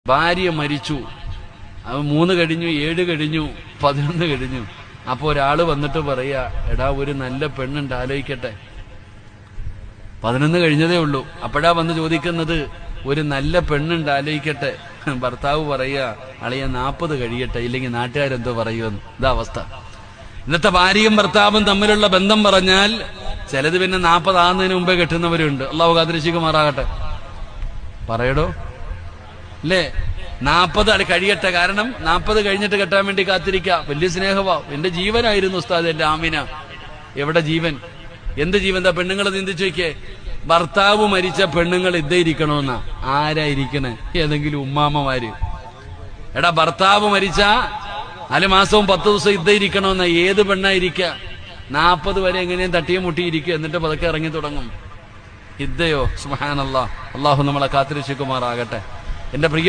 ഭാര്യ മരിച്ചു. അത് 3 കഴിഞ്ഞു, 7 കഴിഞ്ഞു, 11 കഴിഞ്ഞു. അപ്പൊ ഒരാള് വന്നിട്ട് പറയാ, എടാ ഒരു നല്ല പെണ്ണുണ്ട്, ആലോചിക്കട്ടെ. 11 കഴിഞ്ഞതേ ഉള്ളൂ. അപ്പോഴാ വന്ന് ചോദിക്കുന്നത്, ഒരു നല്ല പെണ്ണുണ്ട്, ആലോചിക്കട്ടെ. ഭർത്താവ് പറയാ, അളിയ 40 കഴിയട്ടെ, ഇല്ലെങ്കിൽ നാട്ടുകാരെന്തോ പറയുമെന്ന്. ഇതാ അവസ്ഥ. ഇന്നത്തെ ഭാര്യയും ഭർത്താവും തമ്മിലുള്ള ബന്ധം പറഞ്ഞാൽ ചിലത് പിന്നെ 40 ആകുന്നതിന് മുമ്പേ കെട്ടുന്നവരുണ്ട്. അള്ളാഹു കാത്തിരക്ഷിക്കുമാറാകട്ടെ. പറയടോ അല്ലേ? 40 കഴിയട്ടെ. കാരണം 40 കഴിഞ്ഞിട്ട് കെട്ടാൻ വേണ്ടി കാത്തിരിക്കാം. വലിയ സ്നേഹവാ. എന്റെ ജീവനായിരുന്നു ഉസ്താദ്, എന്റെ ആമിന. എവിടെ ജീവൻ? എന്ത് ജീവൻ? എന്താ പെണ്ണുങ്ങൾ ചിന്തിച്ചു നോക്കിയേ. ഭർത്താവ് മരിച്ച പെണ്ണുങ്ങൾ ഇരിക്കണമെന്നാ. ആരായിരിക്കണേ? ഏതെങ്കിലും ഉമ്മാമ്മമാര്. എടാ ഭർത്താവ് മരിച്ച 4 മാസവും 10 ദിവസം ഇരിക്കണമെന്നാ. ഏത് പെണ്ണായിരിക്ക? 40 വരെ എങ്ങനെയും തട്ടിയും മുട്ടിയിരിക്കുക, എന്നിട്ട് പതുക്കെ ഇറങ്ങി തുടങ്ങും. ഇദ്ദയോ? സുബ്ഹാനല്ലാഹ്. അള്ളാഹു നമ്മളെ കാത്തിരക്ഷിക്കുമാറാകട്ടെ. എന്റെ പ്രിയ